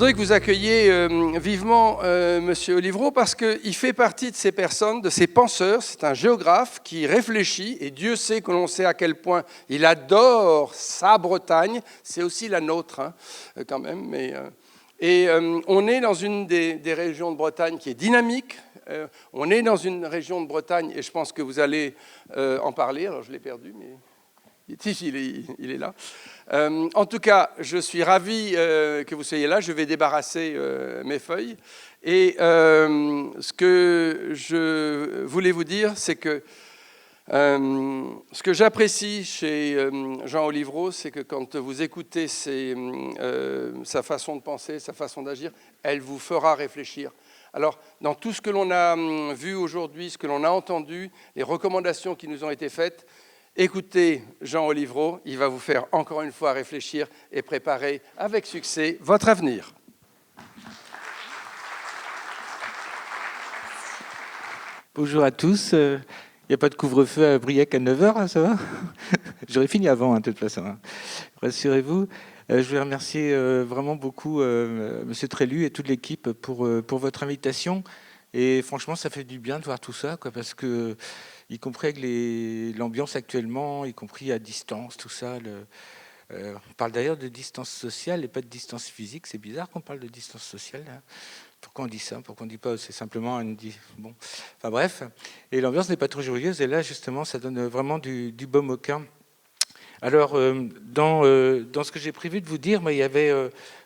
voudrais que vous accueilliez vivement Monsieur Olivreau parce qu'il fait partie de ces personnes, de ces penseurs. C'est un géographe qui réfléchit, et Dieu sait que l'on sait à quel point il adore sa Bretagne. C'est aussi la nôtre, hein, quand même. On est dans une des régions de Bretagne qui est dynamique. On est dans une région de Bretagne, et je pense que vous allez en parler. Alors, je l'ai perdu, mais... Si, il est là. En tout cas, je suis ravi que vous soyez là. Je vais débarrasser mes feuilles. Et ce que je voulais vous dire, c'est que ce que j'apprécie chez Jean Olivreau, c'est que quand vous écoutez sa façon de penser, sa façon d'agir, elle vous fera réfléchir. Alors, dans tout ce que l'on a vu aujourd'hui, ce que l'on a entendu, les recommandations qui nous ont été faites, écoutez Jean Olivreau, il va vous faire encore une fois réfléchir et préparer avec succès votre avenir. Bonjour à tous. Il n'y a pas de couvre-feu à Briec à 9h, hein, ça va? J'aurais fini avant, hein, de toute façon. Hein. Rassurez-vous. Je voulais remercier vraiment beaucoup Monsieur Trélu et toute l'équipe pour votre invitation. Et franchement, ça fait du bien de voir tout ça, quoi, parce que, y compris avec l'ambiance actuellement, y compris à distance, tout ça. On parle d'ailleurs de distance sociale et pas de distance physique. C'est bizarre qu'on parle de distance sociale. Hein. Pourquoi on dit ça? Pourquoi on ne dit pas c'est simplement une... Bon. Enfin bref. Et l'ambiance n'est pas trop joyeuse. Et là, justement, ça donne vraiment du baume au cœur. Alors, dans ce que j'ai prévu de vous dire, il y avait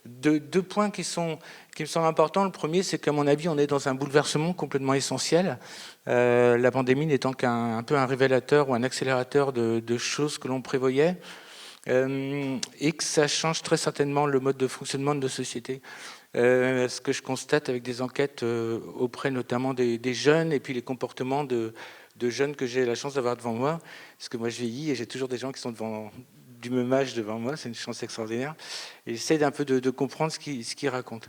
deux points qui me semblent importants. Le premier, c'est qu'à mon avis, on est dans un bouleversement complètement essentiel. La pandémie n'étant qu'un peu un révélateur ou un accélérateur de choses que l'on prévoyait, et que ça change très certainement le mode de fonctionnement de nos sociétés. Ce que je constate avec des enquêtes auprès notamment des jeunes et puis les comportements de jeunes que j'ai la chance d'avoir devant moi, parce que moi je vieillis et j'ai toujours des gens qui sont du même âge devant moi, c'est une chance extraordinaire, et j'essaie un peu de comprendre ce qu'ils racontent.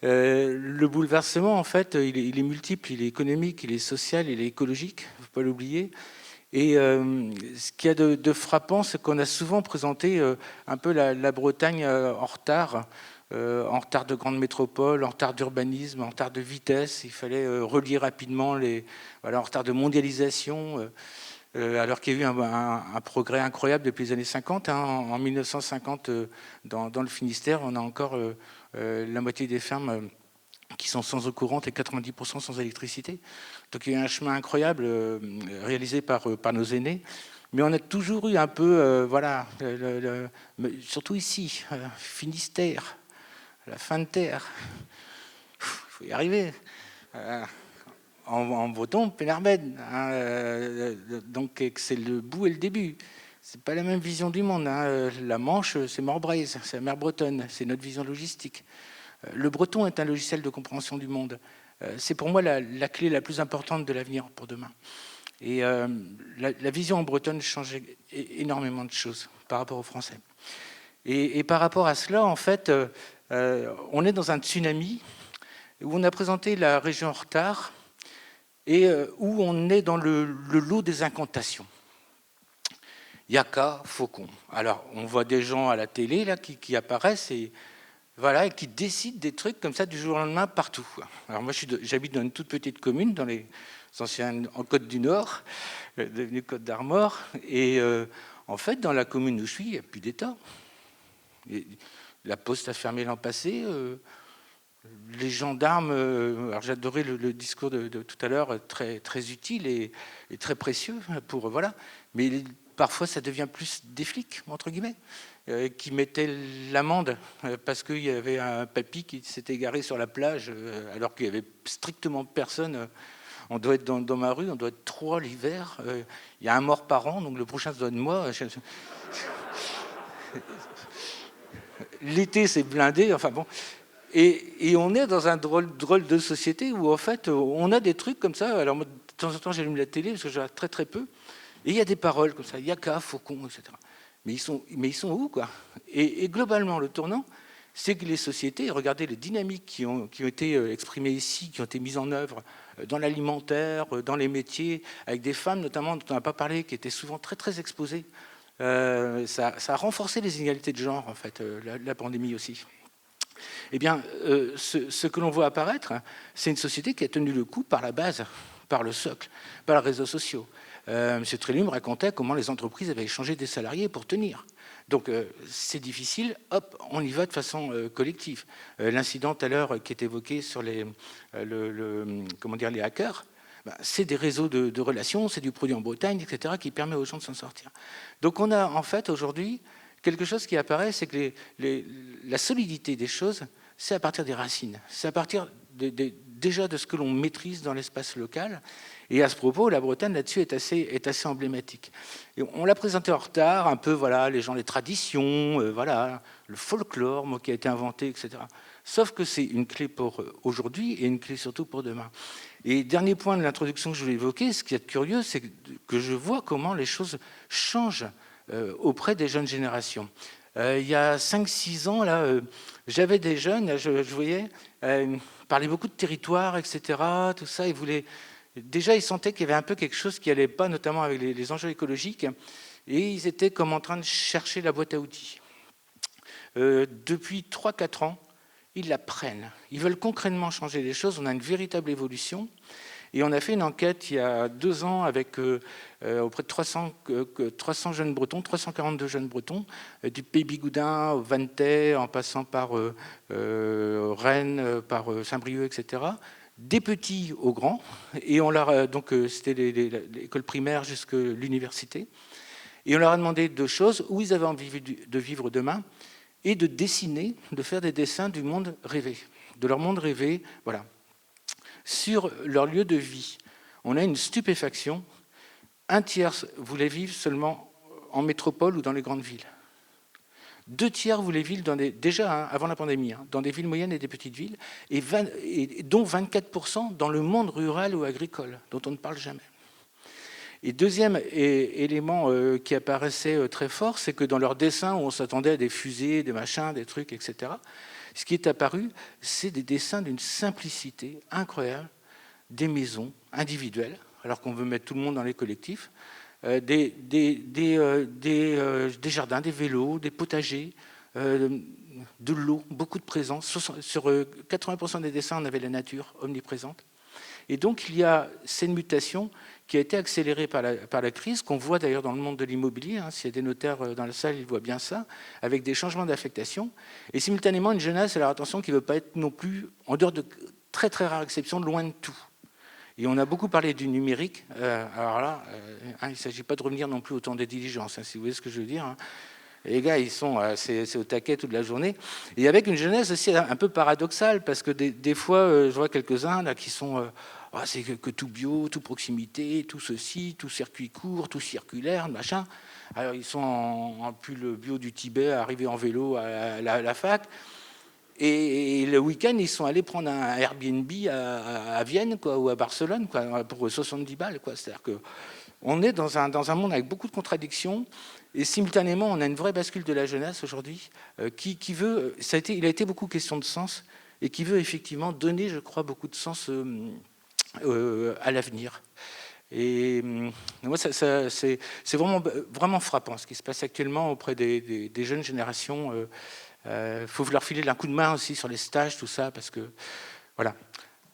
Le bouleversement, en fait, il est multiple, il est économique, il est social, il est écologique, il ne faut pas l'oublier. Et ce qu'il y a de frappant, c'est qu'on a souvent présenté un peu la Bretagne en retard de grandes métropoles, en retard d'urbanisme, en retard de vitesse. Il fallait relier rapidement, en retard de mondialisation, alors qu'il y a eu un progrès incroyable depuis les années 50. Hein. En 1950, dans le Finistère, on a encore la moitié des fermes qui sont sans eau courante et 90% sans électricité. Donc il y a eu un chemin incroyable réalisé par nos aînés. Mais on a toujours eu un peu, surtout ici, Finistère, la fin de terre. Il faut y arriver. En breton, Pénarbède. Hein, donc c'est le bout et le début. C'est pas la même vision du monde. Hein. La Manche, c'est Morbraise, c'est la mer Bretonne, c'est notre vision logistique. Le breton est un logiciel de compréhension du monde. C'est pour moi la clé la plus importante de l'avenir pour demain. Et la vision en bretonne change énormément de choses par rapport aux Français. Et par rapport à cela, en fait, on est dans un tsunami où on a présenté la région en retard et où on est dans le lot des incantations. Yaka, faucon. Alors, on voit des gens à la télé là, qui apparaissent et qui décident des trucs comme ça du jour au lendemain partout. Alors moi, j'habite dans une toute petite commune, dans les anciennes en Côte du Nord, devenue Côte d'Armor, et en fait, dans la commune où je suis, il n'y a plus d'État. La Poste a fermé l'an passé. Les gendarmes, alors j'adorais le discours de tout à l'heure, très, très utile et très précieux pour mais parfois ça devient plus des flics entre guillemets. Qui mettait l'amende parce qu'il y avait un papy qui s'était garé sur la plage alors qu'il n'y avait strictement personne. On doit être dans ma rue, on doit être 3 l'hiver. Il y a un mort par an, donc le prochain se donne moi. L'été, c'est blindé. Enfin bon. Et on est dans un drôle de société où en fait, on a des trucs comme ça. Alors moi, de temps en temps, j'allume la télé parce que je regarde très très peu. Et il y a des paroles comme ça, yaka, faucon, etc. Mais ils sont où, quoi? Et globalement, le tournant, c'est que les sociétés, regardez les dynamiques qui ont été exprimées ici, qui ont été mises en œuvre dans l'alimentaire, dans les métiers, avec des femmes notamment dont on n'a pas parlé, qui étaient souvent très très exposées. Ça a renforcé les inégalités de genre, en fait, la pandémie aussi. Eh bien, ce que l'on voit apparaître, c'est une société qui a tenu le coup par la base, par le socle, par les réseaux sociaux. M. Trélu me racontait comment les entreprises avaient échangé des salariés pour tenir. Donc c'est difficile, hop, on y va de façon collective. L'incident tout à l'heure qui est évoqué sur les hackers, c'est des réseaux de relations, c'est du produit en Bretagne, etc., qui permet aux gens de s'en sortir. Donc on a en fait aujourd'hui quelque chose qui apparaît, c'est que la solidité des choses, c'est à partir des racines, c'est à partir déjà de ce que l'on maîtrise dans l'espace local. Et à ce propos, la Bretagne là-dessus est assez emblématique. Et on l'a présenté en retard, un peu, voilà, les gens, les traditions, voilà, le folklore, qui a été inventé, etc. Sauf que c'est une clé pour aujourd'hui et une clé surtout pour demain. Et dernier point de l'introduction que je voulais évoquer, ce qui est curieux, c'est que je vois comment les choses changent auprès des jeunes générations. Il y a 5-6 ans, là, j'avais des jeunes, je voyais, parler beaucoup de territoire, etc., tout ça, ils voulaient... Déjà, ils sentaient qu'il y avait un peu quelque chose qui n'allait pas, notamment avec les enjeux écologiques, et ils étaient comme en train de chercher la boîte à outils. Depuis 3-4 ans, ils la prennent. Ils veulent concrètement changer les choses. On a une véritable évolution. Et on a fait une enquête il y a 2 ans avec, auprès de 300 jeunes Bretons, 342 jeunes Bretons, du Pays Bigoudin au Vantais, en passant par Rennes, par Saint-Brieuc, etc., des petits aux grands. Et on leur donc c'était l'école primaire jusqu'à l'université. Et on leur a demandé 2 choses, où ils avaient envie de vivre demain, et de dessiner, de faire des dessins du monde rêvé, de leur monde rêvé, voilà. Sur leur lieu de vie, on a une stupéfaction. 1/3 voulaient vivre seulement en métropole ou dans les grandes villes. 2/3 voulaient vivre déjà avant la pandémie, dans des villes moyennes et des petites villes, dont 24% dans le monde rural ou agricole, dont on ne parle jamais. Et deuxième élément qui apparaissait très fort, c'est que dans leurs dessins, où on s'attendait à des fusées, des machins, des trucs, etc., ce qui est apparu, c'est des dessins d'une simplicité incroyable, des maisons individuelles, alors qu'on veut mettre tout le monde dans les collectifs, des jardins, des vélos, des potagers, de l'eau, beaucoup de présence. Sur 80% des dessins, on avait la nature omniprésente. Et donc, il y a cette mutation qui a été accélérée par la crise, qu'on voit d'ailleurs dans le monde de l'immobilier. S'il y a des notaires dans la salle, ils voient bien ça, avec des changements d'affectation. Et simultanément, une jeunesse, alors attention, qui ne veut pas être non plus, en dehors de très très rares exceptions, loin de tout. Et on a beaucoup parlé du numérique. Alors là, il ne s'agit pas de revenir non plus au temps des diligences, si vous voyez ce que je veux dire. Les gars, ils sont, c'est au taquet toute la journée. Et avec une jeunesse aussi un peu paradoxale, parce que des fois, je vois quelques-uns là qui sont... c'est que tout bio, tout proximité, tout ceci, tout circuit court, tout circulaire, machin. Alors, ils sont en pull bio du Tibet, arrivés en vélo à la fac. Et le week-end, ils sont allés prendre un Airbnb à Vienne, quoi, ou à Barcelone, quoi, pour 70 balles. C'est-à-dire qu'on est dans un monde avec beaucoup de contradictions. Et simultanément, on a une vraie bascule de la jeunesse aujourd'hui qui veut... il a été beaucoup question de sens et qui veut effectivement donner, je crois, beaucoup de sens à l'avenir. Et moi, c'est vraiment frappant ce qui se passe actuellement auprès des jeunes générations. Faut leur filer un coup de main aussi sur les stages, tout ça, parce que voilà.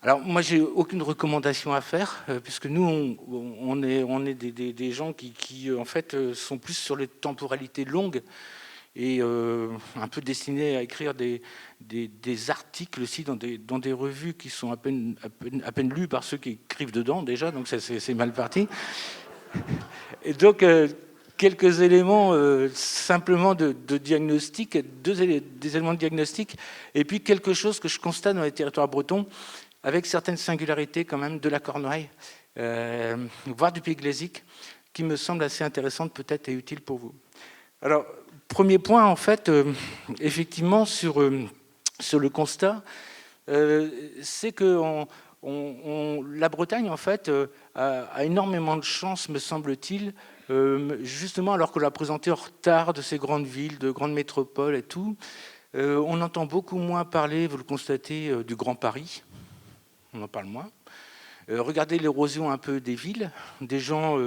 Alors moi, j'ai aucune recommandation à faire, puisque nous, on est des gens qui en fait sont plus sur les temporalités longues et un peu destinés à écrire des articles aussi dans des revues qui sont à peine lues par ceux qui écrivent dedans déjà, donc c'est mal parti. Et donc quelques éléments simplement de diagnostic, des éléments de diagnostic, et puis quelque chose que je constate dans les territoires bretons, avec certaines singularités quand même de la Cornouaille, voire du Pays Glésique, qui me semble assez intéressante peut-être et utile pour vous. Alors, premier point, en fait, effectivement, sur le constat, c'est que la Bretagne, en fait, a énormément de chance, me semble-t-il, justement, alors qu'on l'a présenté en retard de ces grandes villes, de grandes métropoles et tout. On entend beaucoup moins parler, vous le constatez, du Grand Paris. On en parle moins. Regardez l'érosion un peu des villes, des gens...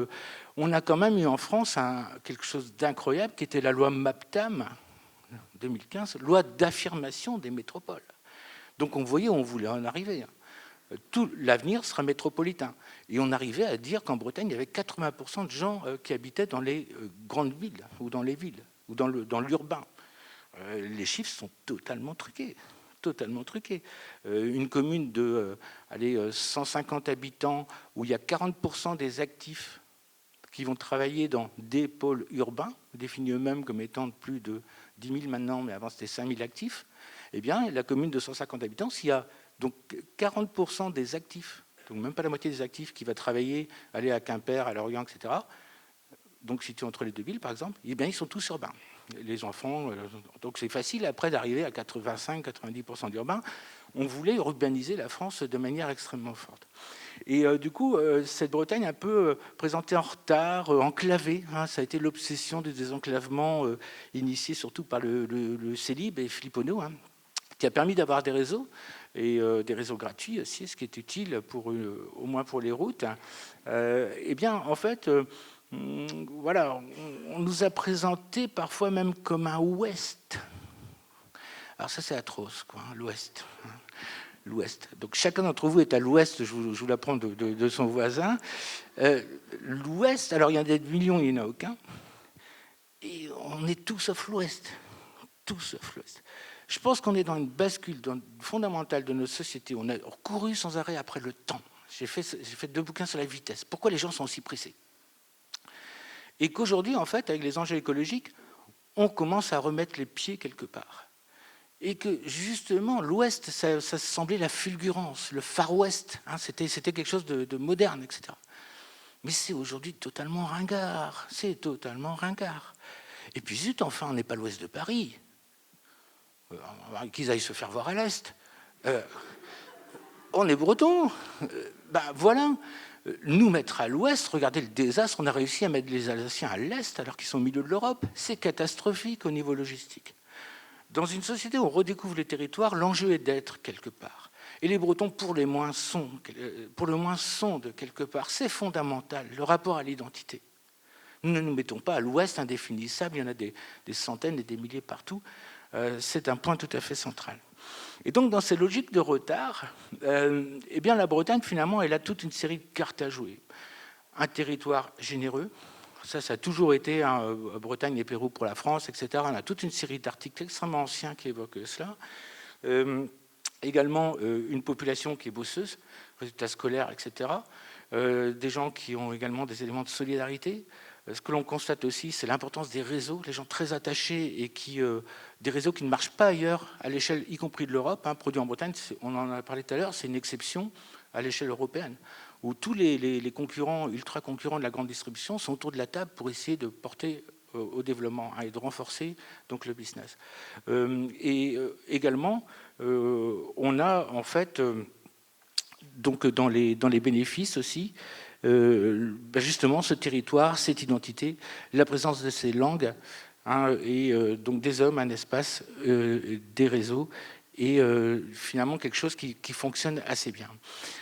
on a quand même eu en France quelque chose d'incroyable qui était la loi MAPTAM, 2015, loi d'affirmation des métropoles. Donc on voyait où on voulait en arriver. Tout l'avenir sera métropolitain. Et on arrivait à dire qu'en Bretagne, il y avait 80% de gens qui habitaient dans les grandes villes, ou dans les villes, ou dans l'urbain. Les chiffres sont totalement truqués. Totalement truqués. Une commune de 150 habitants, où il y a 40% des actifs qui vont travailler dans des pôles urbains, définis eux-mêmes comme étant de plus de 10 000 maintenant, mais avant c'était 5 000 actifs, eh bien, la commune de 150 habitants, s'il y a donc 40% des actifs, donc même pas la moitié des actifs qui va travailler, aller à Quimper, à Lorient, etc., donc situés entre les deux villes, par exemple, eh bien, ils sont tous urbains. Les enfants, donc c'est facile après d'arriver à 85-90% d'urbains. On voulait urbaniser la France de manière extrêmement forte. Et du coup, cette Bretagne un peu présentée en retard, enclavée, hein, ça a été l'obsession du désenclavement initié surtout par le Célib et Philippe Auneau, hein, qui a permis d'avoir des réseaux, et des réseaux gratuits aussi, ce qui est utile, au moins pour les routes. Eh bien, en fait, voilà, on nous a présenté parfois même comme un Ouest. Alors ça, c'est atroce, quoi, hein, l'Ouest. L'Ouest. Donc chacun d'entre vous est à l'Ouest, je vous l'apprends de son voisin. L'Ouest, alors il y en a des millions, il n'y en a aucun. Et on est tous sauf l'Ouest. Tout sauf l'Ouest. Je pense qu'on est dans une bascule fondamentale de nos sociétés. On a couru sans arrêt après le temps. J'ai fait 2 bouquins sur la vitesse. Pourquoi les gens sont aussi pressés? Et qu'aujourd'hui, en fait, avec les enjeux écologiques, on commence à remettre les pieds quelque part. Et que, justement, l'Ouest, ça semblait la fulgurance, le Far West. Hein, c'était quelque chose de moderne, etc. Mais c'est aujourd'hui totalement ringard. C'est totalement ringard. Et puis, zut, enfin, on n'est pas l'Ouest de Paris. Qu'ils aillent se faire voir à l'Est. On est bretons. Ben voilà. Nous mettre à l'Ouest, regardez le désastre, on a réussi à mettre les Alsaciens à l'Est alors qu'ils sont au milieu de l'Europe. C'est catastrophique au niveau logistique. Dans une société où on redécouvre les territoires, l'enjeu est d'être quelque part. Et les Bretons, pour le moins, sont de quelque part. C'est fondamental, le rapport à l'identité. Nous ne nous mettons pas à l'Ouest indéfinissable, il y en a des centaines et des milliers partout. C'est un point tout à fait central. Et donc, dans ces logiques de retard, eh bien, la Bretagne, finalement, elle a toute une série de cartes à jouer. Un territoire généreux, ça a toujours été Bretagne et Pérou pour la France, etc. On a toute une série d'articles extrêmement anciens qui évoquent cela. Également, une population qui est bosseuse, résultats scolaires, etc. Des gens qui ont également des éléments de solidarité. Ce que l'on constate aussi, c'est l'importance des réseaux, les gens très attachés et des réseaux qui ne marchent pas ailleurs, à l'échelle y compris de l'Europe. Hein, produit en Bretagne, on en a parlé tout à l'heure, c'est une exception à l'échelle européenne, où tous les concurrents, ultra-concurrents de la grande distribution sont autour de la table pour essayer de porter au développement et de renforcer donc, le business. Également, on a en fait, donc, dans les bénéfices aussi, justement ce territoire, cette identité, la présence de ces langues, hein, et donc des hommes, un espace, des réseaux, et finalement quelque chose qui fonctionne assez bien.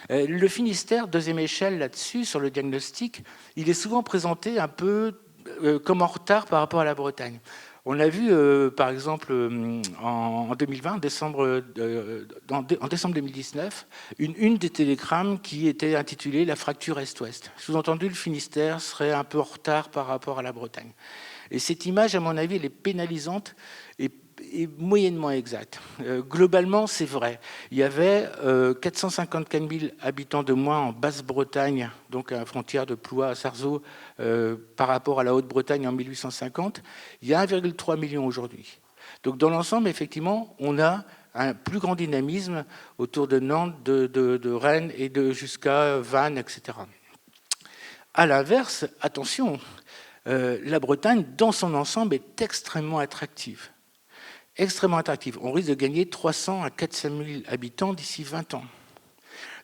Le Finistère, deuxième échelle là-dessus, sur le diagnostic, il est souvent présenté un peu comme en retard par rapport à la Bretagne. On a vu, par exemple, en 2020, en décembre 2019, une des télégrammes qui était intitulée « La fracture Est-Ouest ». Sous-entendu, le Finistère serait un peu en retard par rapport à la Bretagne. Et cette image, à mon avis, elle est pénalisante et moyennement exacte. Globalement, c'est vrai. Il y avait 454 000 habitants de moins en Basse-Bretagne, donc à la frontière de Ploie à Sarzeau, par rapport à la Haute-Bretagne en 1850. Il y a 1,3 million aujourd'hui. Donc dans l'ensemble, effectivement, on a un plus grand dynamisme autour de Nantes, de Rennes et jusqu'à Vannes, etc. À l'inverse, attention, la Bretagne, dans son ensemble, est extrêmement attractive. Extrêmement attractive. On risque de gagner 300 à 400 000 habitants d'ici 20 ans.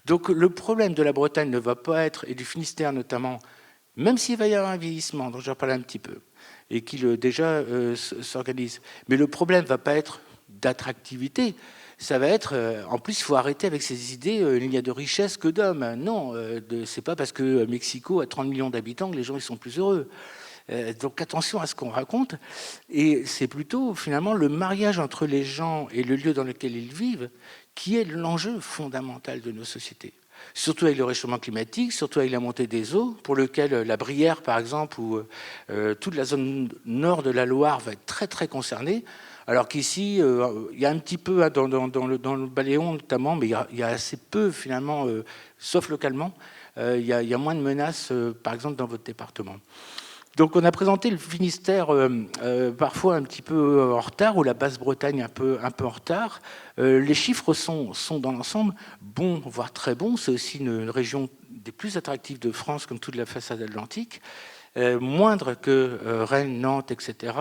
Donc le problème de la Bretagne ne va pas être, et du Finistère notamment, même s'il va y avoir un vieillissement, dont j'en parle un petit peu, et qui déjà s'organise, mais le problème ne va pas être d'attractivité, ça va être, en plus, il faut arrêter avec ces idées, il n'y a de richesse que d'hommes. Non, c'est pas parce que Mexico a 30 millions d'habitants que les gens ils sont plus heureux. Donc attention à ce qu'on raconte. Et c'est plutôt finalement le mariage entre les gens et le lieu dans lequel ils vivent qui est l'enjeu fondamental de nos sociétés. Surtout avec le réchauffement climatique, surtout avec la montée des eaux, pour lequel la Brière, par exemple, ou toute la zone nord de la Loire va être très très concernée. Alors qu'ici, il y a un petit peu, dans le Baléon notamment, mais il y a assez peu finalement, sauf localement, il y a moins de menaces, par exemple, dans votre département. Donc on a présenté le Finistère parfois un petit peu en retard, ou la Basse-Bretagne un peu en retard. Les chiffres sont dans l'ensemble bons, voire très bons. C'est aussi une région des plus attractives de France, comme toute la façade atlantique. Moindre que Rennes, Nantes, etc.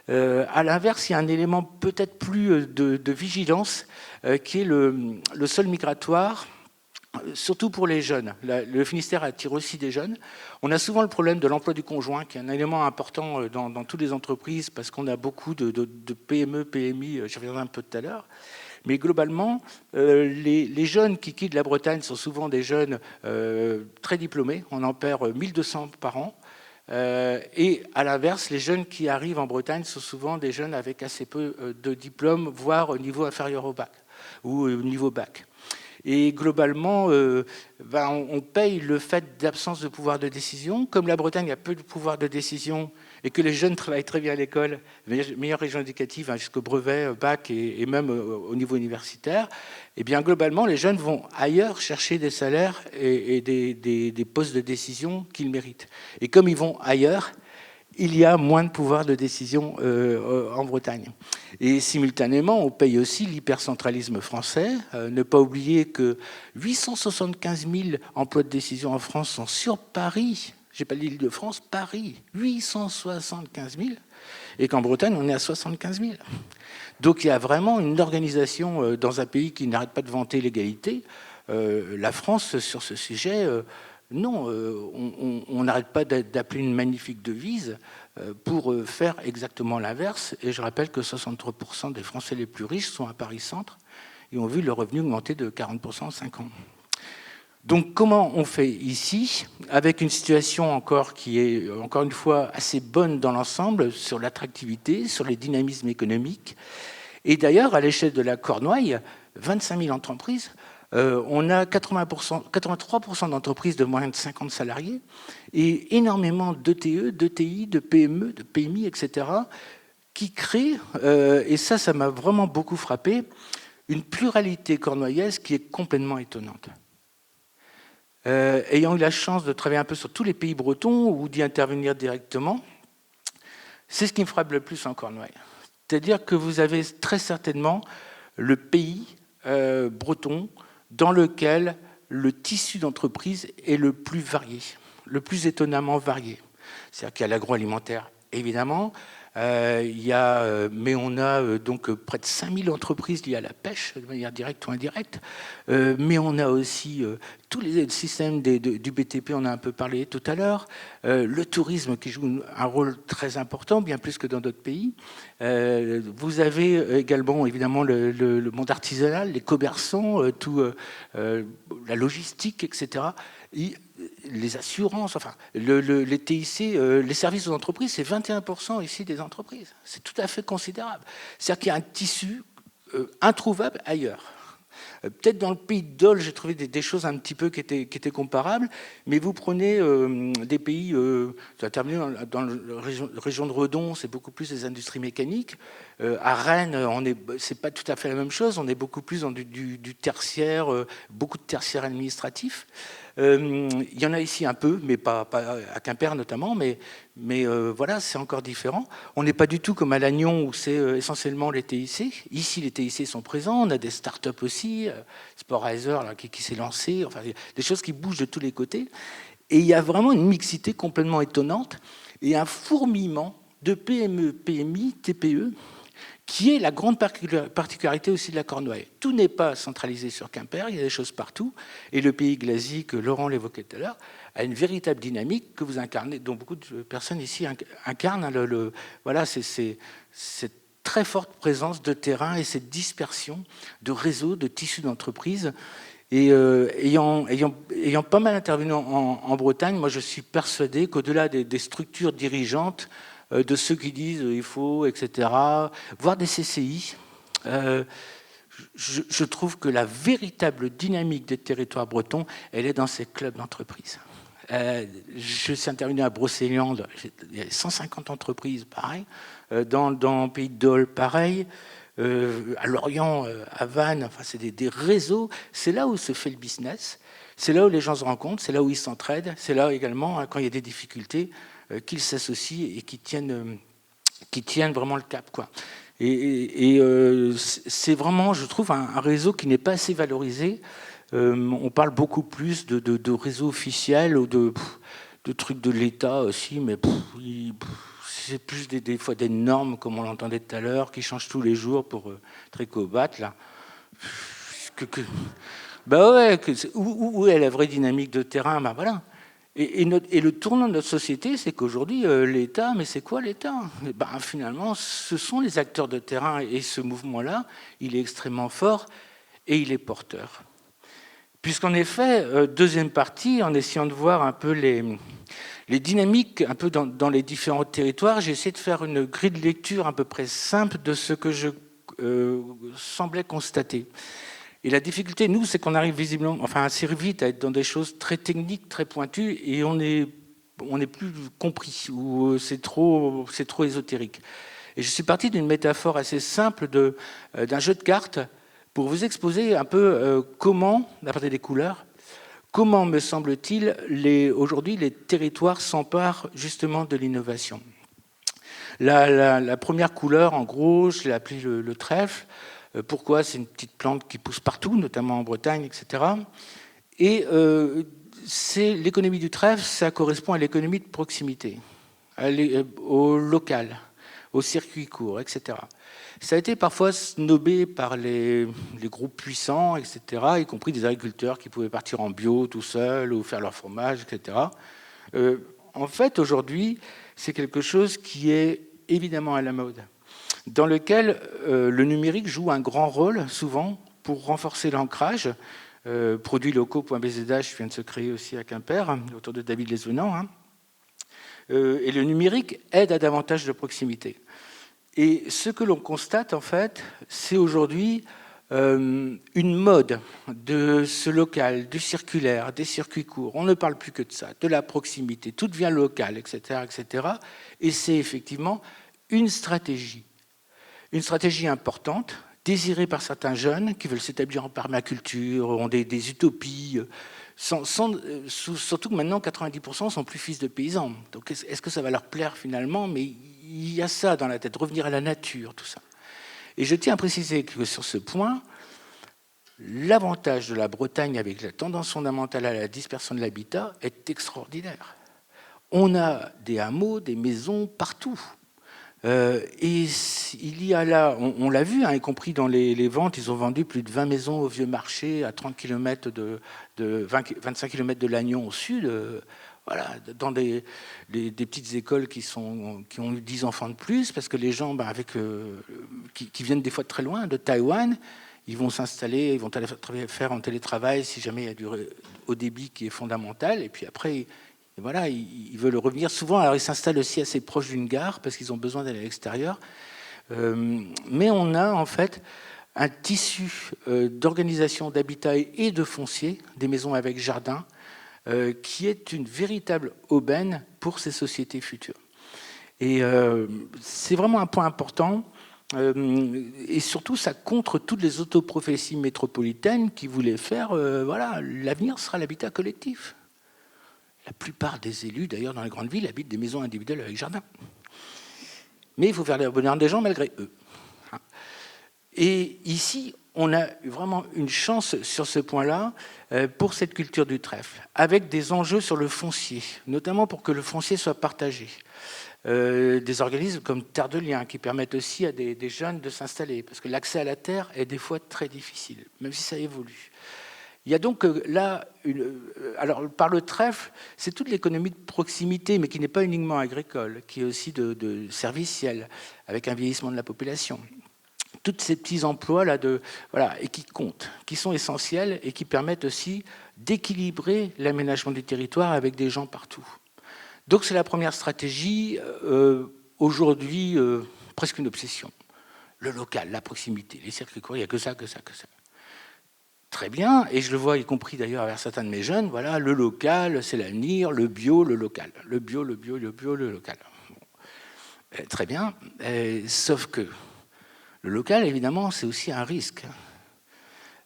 À l'inverse, il y a un élément peut-être plus de vigilance qui est le sol migratoire, surtout pour les jeunes. Le Finistère attire aussi des jeunes. On a souvent le problème de l'emploi du conjoint, qui est un élément important dans toutes les entreprises, parce qu'on a beaucoup de PME, PMI, j'y reviendrai un peu tout à l'heure. Mais globalement, les jeunes qui quittent la Bretagne sont souvent des jeunes très diplômés. On en perd 1200 par an. Et à l'inverse, les jeunes qui arrivent en Bretagne sont souvent des jeunes avec assez peu de diplômes, voire au niveau inférieur au bac ou au niveau bac. Et globalement, on paye le fait d'absence de pouvoir de décision. Comme la Bretagne a peu de pouvoir de décision et que les jeunes travaillent très bien à l'école, meilleure région éducative jusqu'au brevet, bac et même au niveau universitaire, et bien globalement, les jeunes vont ailleurs chercher des salaires et des postes de décision qu'ils méritent. Et comme ils vont ailleurs, il y a moins de pouvoir de décision en Bretagne. Et simultanément, on paye aussi l'hypercentralisme français. Ne pas oublier que 875 000 emplois de décision en France sont sur Paris. Je n'ai pas dit l'Île-de-France, Paris, 875 000. Et qu'en Bretagne, on est à 75 000. Donc il y a vraiment une organisation dans un pays qui n'arrête pas de vanter l'égalité. La France, sur ce sujet... Non, on n'arrête pas d'appeler une magnifique devise pour faire exactement l'inverse. Et je rappelle que 63% des Français les plus riches sont à Paris-Centre et ont vu le revenu augmenter de 40% en 5 ans. Donc comment on fait ici, avec une situation encore qui est, encore une fois, assez bonne dans l'ensemble, sur l'attractivité, sur les dynamismes économiques. Et d'ailleurs, à l'échelle de la Cornouaille, 25 000 entreprises, on a 83% d'entreprises de moins de 50 salariés et énormément d'ETE, d'ETI, de PME, de PMI, etc., qui créent, et ça m'a vraiment beaucoup frappé, une pluralité cornouaillaise qui est complètement étonnante. Ayant eu la chance de travailler un peu sur tous les pays bretons ou d'y intervenir directement, c'est ce qui me frappe le plus en Cornouailles. C'est-à-dire que vous avez très certainement le pays breton dans lequel le tissu d'entreprise est le plus varié, le plus étonnamment varié. C'est-à-dire qu'il y a l'agroalimentaire, évidemment, mais on a donc près de 5000 entreprises liées à la pêche, de manière directe ou indirecte, mais on a aussi tous les systèmes du BTP, on a un peu parlé tout à l'heure, le tourisme qui joue un rôle très important, bien plus que dans d'autres pays. Vous avez également, évidemment, le monde artisanal, les commerçants, la logistique, etc., les assurances, enfin, les TIC, les services aux entreprises, c'est 21% ici des entreprises. C'est tout à fait considérable. C'est-à-dire qu'il y a un tissu introuvable ailleurs. Peut-être dans le pays de Dole, j'ai trouvé des choses un petit peu qui étaient comparables, mais vous prenez des pays, ça a terminé dans la région de Redon, c'est beaucoup plus des industries mécaniques. À Rennes, c'est pas tout à fait la même chose, on est beaucoup plus dans du tertiaire, beaucoup de tertiaire administratif. Il y en a ici un peu, mais pas à Quimper notamment, mais voilà, c'est encore différent. On n'est pas du tout comme à Lannion où c'est essentiellement les TIC. Ici, les TIC sont présents, on a des startups aussi, Sportreiser qui s'est lancé, enfin, des choses qui bougent de tous les côtés. Et il y a vraiment une mixité complètement étonnante et un fourmillement de PME, PMI, TPE, qui est la grande particularité aussi de la Cornouaille. Tout n'est pas centralisé sur Quimper, il y a des choses partout, et le pays Glazy, que Laurent l'évoquait tout à l'heure, a une véritable dynamique que vous incarnez, dont beaucoup de personnes ici incarnent. Voilà, c'est cette très forte présence de terrain et cette dispersion de réseaux, de tissus d'entreprise Et ayant pas mal intervenu en Bretagne, moi je suis persuadé qu'au-delà des structures dirigeantes, de ceux qui disent il faut, etc., voire des CCI, je trouve que la véritable dynamique des territoires bretons, elle est dans ces clubs d'entreprise. Je suis intervenu à Brocéliande, il y a 150 entreprises, pareil. Dans Pays de Dole, pareil. À Lorient, à Vannes, enfin, c'est des réseaux. C'est là où se fait le business. C'est là où les gens se rencontrent. C'est là où ils s'entraident. C'est là également, quand il y a des difficultés, qu'ils s'associent et qui tiennent vraiment le cap, quoi. Et c'est vraiment, je trouve, un réseau qui n'est pas assez valorisé. On parle beaucoup plus de réseaux officiels ou de trucs de l'État aussi, mais c'est plus des fois des normes, comme on l'entendait tout à l'heure, qui changent tous les jours pour Trécobat, là. Bah ouais, où est la vraie dynamique de terrain? Bah voilà. Et le tournant de notre société, c'est qu'aujourd'hui, l'État, mais c'est quoi l'État? Ben, finalement, ce sont les acteurs de terrain, et ce mouvement-là, il est extrêmement fort et il est porteur. Puisqu'en effet, deuxième partie, en essayant de voir un peu les dynamiques un peu dans les différents territoires, j'ai essayé de faire une grille de lecture à peu près simple de ce que je semblais constater. Et la difficulté, nous, c'est qu'on arrive visiblement, enfin assez vite à être dans des choses très techniques, très pointues, et on n'est plus compris, ou c'est trop ésotérique. Et je suis parti d'une métaphore assez simple d'un jeu de cartes pour vous exposer un peu comment, à partir des couleurs, comment, me semble-t-il, aujourd'hui, les territoires s'emparent justement de l'innovation. La première couleur, en gros, je l'ai appelée le trèfle. Pourquoi? C'est une petite plante qui pousse partout, notamment en Bretagne, etc. Et c'est l'économie du trèfle, ça correspond à l'économie de proximité, au local, au circuit court, etc. Ça a été parfois snobé par les groupes puissants, etc., y compris des agriculteurs qui pouvaient partir en bio tout seuls ou faire leur fromage, etc. En fait, aujourd'hui, c'est quelque chose qui est évidemment à la mode, dans lequel le numérique joue un grand rôle, souvent, pour renforcer l'ancrage. Produits locaux.bzh vient de se créer aussi à Quimper, autour de David Lesvenant. Hein. Et le numérique aide à davantage de proximité. Et ce que l'on constate, en fait, c'est aujourd'hui une mode de ce local, du circulaire, des circuits courts. On ne parle plus que de ça, de la proximité. Tout devient local, etc., etc. Et c'est effectivement une stratégie importante, désirée par certains jeunes qui veulent s'établir en permaculture, ont des utopies, surtout que maintenant 90% sont plus fils de paysans. Donc est-ce que ça va leur plaire finalement? Mais il y a ça dans la tête, revenir à la nature, tout ça. Et je tiens à préciser que sur ce point, l'avantage de la Bretagne avec la tendance fondamentale à la dispersion de l'habitat est extraordinaire. On a des hameaux, des maisons partout. Et il y a là, on l'a vu, hein, y compris dans les ventes, ils ont vendu plus de 20 maisons au Vieux Marché, à 30 km 25 km de Lannion au sud, voilà, dans des petites écoles qui ont eu 10 enfants de plus, parce que les gens qui viennent des fois de très loin, de Taïwan, ils vont s'installer, ils vont faire en télétravail si jamais il y a du haut débit qui est fondamental, et puis après... Et voilà, ils veulent revenir. Souvent, alors ils s'installent aussi assez proche d'une gare parce qu'ils ont besoin d'aller à l'extérieur. Mais on a en fait un tissu d'organisation d'habitat et de foncier, des maisons avec jardin, qui est une véritable aubaine pour ces sociétés futures. Et c'est vraiment un point important. Et surtout, ça contre toutes les autoprophéties métropolitaines qui voulaient faire, voilà, l'avenir sera l'habitat collectif. La plupart des élus, d'ailleurs, dans les grandes villes, habitent des maisons individuelles avec jardin. Mais il faut faire le bonheur des gens malgré eux. Et ici, on a vraiment une chance sur ce point-là pour cette culture du trèfle, avec des enjeux sur le foncier, notamment pour que le foncier soit partagé. Des organismes comme Terre de Liens qui permettent aussi à des jeunes de s'installer, parce que l'accès à la terre est des fois très difficile, même si ça évolue. Il y a donc là, alors par le trèfle, c'est toute l'économie de proximité, mais qui n'est pas uniquement agricole, qui est aussi de servicielle, avec un vieillissement de la population. tous ces petits emplois là voilà, et qui comptent, qui sont essentiels et qui permettent aussi d'équilibrer l'aménagement du territoire avec des gens partout. Donc c'est la première stratégie, aujourd'hui presque une obsession. Le local, la proximité, les circuits courts, il n'y a que ça, que ça, que ça. Très bien, et je le vois y compris d'ailleurs avec certains de mes jeunes, voilà, le local, c'est l'avenir, le bio, le local. Le bio, le bio, le bio, le local. Bon. Très bien, sauf que le local, évidemment, c'est aussi un risque.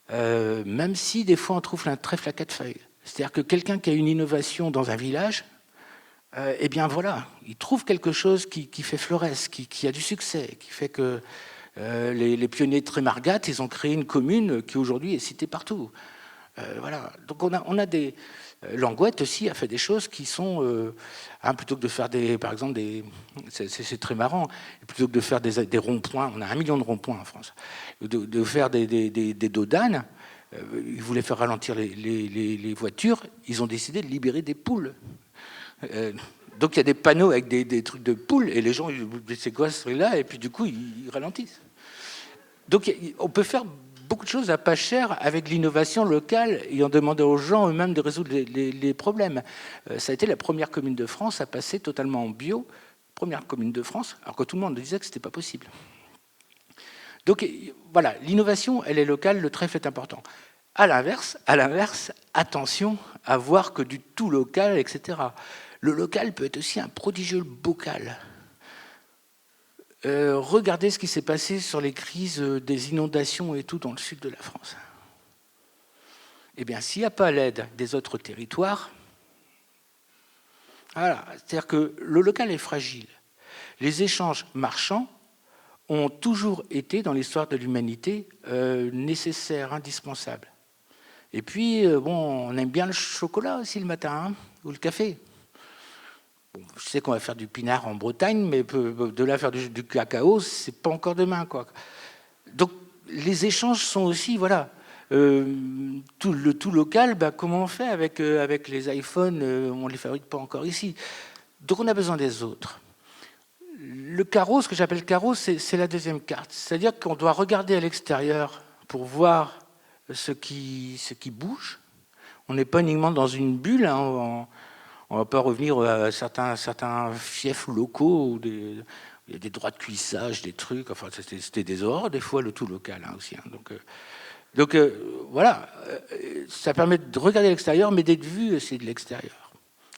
Même si des fois on trouve un trèfle à quatre feuilles. C'est-à-dire que quelqu'un qui a une innovation dans un village, eh bien voilà, il trouve quelque chose qui fait florès, qui a du succès, qui fait que les pionniers de Trémargat, ils ont créé une commune qui aujourd'hui est citée partout. Voilà. Donc on a des... Langouette aussi a fait des choses qui sont... plutôt que de faire par exemple, c'est très marrant, plutôt que de faire des ronds-points, on a 1 million de ronds-points en France, de faire des dos d'âne, ils voulaient faire ralentir les voitures, ils ont décidé de libérer des poules. Donc il y a des panneaux avec des trucs de poules et les gens, c'est quoi ce truc-là? Et puis du coup, ils ralentissent. Donc on peut faire beaucoup de choses à pas cher avec l'innovation locale et en demandant aux gens eux-mêmes de résoudre les problèmes. Ça a été la première commune de France à passer totalement en bio, première commune de France, alors que tout le monde disait que ce n'était pas possible. Donc voilà, l'innovation, elle est locale, le trèfle est important. À l'inverse, attention à voir que du tout local, etc. Le local peut être aussi un prodigieux bocal. Regardez ce qui s'est passé sur les crises des inondations et tout dans le sud de la France. Eh bien, s'il n'y a pas l'aide des autres territoires, voilà, c'est-à-dire que le local est fragile. Les échanges marchands ont toujours été, dans l'histoire de l'humanité, nécessaires, indispensables. Et puis, bon, on aime bien le chocolat aussi le matin, hein, ou le café. Bon, je sais qu'on va faire du pinard en Bretagne, mais de là faire du cacao, c'est pas encore demain, quoi. Donc, les échanges sont aussi, voilà, tout local. Bah, comment on fait avec les iPhones, on les fabrique pas encore ici. Donc, on a besoin des autres. Le carreau, ce que j'appelle carreau, c'est la deuxième carte. C'est-à-dire qu'on doit regarder à l'extérieur pour voir ce qui bouge. On n'est pas uniquement dans une bulle. Hein, on ne va pas revenir à certains fiefs locaux où il y a des droits de cuissage, des trucs. Enfin, c'était des horreurs, des fois, le tout local hein, aussi. Hein. Donc voilà, ça permet de regarder à l'extérieur, mais d'être vu aussi de l'extérieur.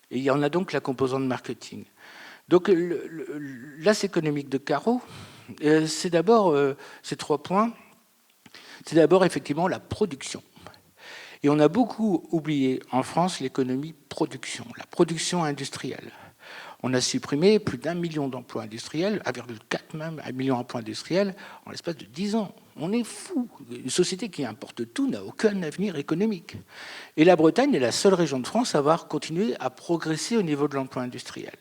Et il y en a donc la composante marketing. Donc l'axe économique de Caro, c'est d'abord ces 3 points. C'est d'abord effectivement la production. Et on a beaucoup oublié en France l'économie production, la production industrielle. On a supprimé plus d'1 million d'emplois industriels, 1,4 même, 1 million d'emplois industriels en l'espace de 10 ans. On est fou. Une société qui importe tout n'a aucun avenir économique. Et la Bretagne est la seule région de France à avoir continué à progresser au niveau de l'emploi industriel.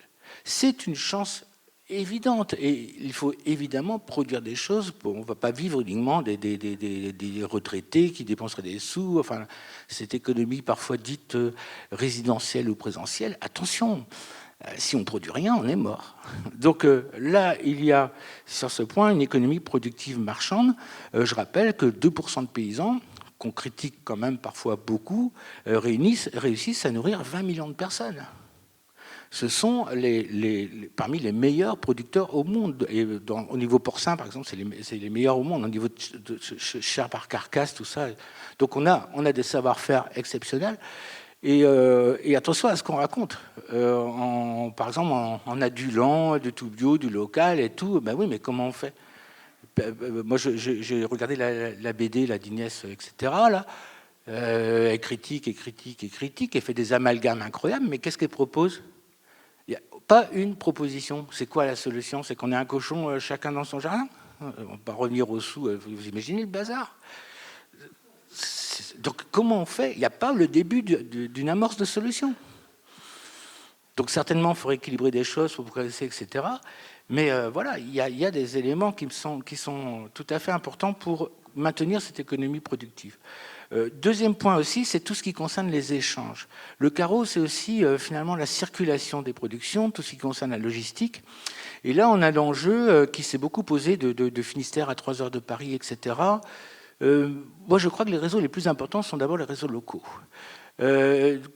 C'est une chance évidente. Et il faut évidemment produire des choses. On ne va pas vivre uniquement des retraités qui dépenseraient des sous. Enfin, cette économie parfois dite résidentielle ou présentielle. Attention, si on ne produit rien, on est mort. Donc là, il y a sur ce point une économie productive marchande. Je rappelle que 2% de paysans, qu'on critique quand même parfois beaucoup, réussissent à nourrir 20 millions de personnes. Ce sont parmi les meilleurs producteurs au monde. Et au niveau porcin, par exemple, c'est les meilleurs au monde. Au niveau de chair par carcasse, tout ça. Donc on a des savoir-faire exceptionnels. Et attention à ce qu'on raconte. Par exemple, en adulant du tout bio, du local et tout. Ben oui, mais comment on fait? Moi, j'ai regardé la BD, la Dignès, etc. Là. Elle critique, elle fait des amalgames incroyables. Mais qu'est-ce qu'elle propose? Il n'y a pas une proposition. C'est quoi la solution? C'est qu'on ait un cochon chacun dans son jardin? On ne va pas revenir au sous. Vous imaginez le bazar? Donc comment on fait? Il n'y a pas le début d'une amorce de solution. Donc certainement, il faudrait équilibrer des choses pour progresser, etc. Mais voilà, il y a des éléments qui sont tout à fait importants pour maintenir cette économie productive. Deuxième point aussi, c'est tout ce qui concerne les échanges. Le carreau, c'est aussi finalement la circulation des productions, tout ce qui concerne la logistique. Et là, on a l'enjeu qui s'est beaucoup posé de Finistère à 3 heures de Paris, etc. Moi, je crois que les réseaux les plus importants sont d'abord les réseaux locaux.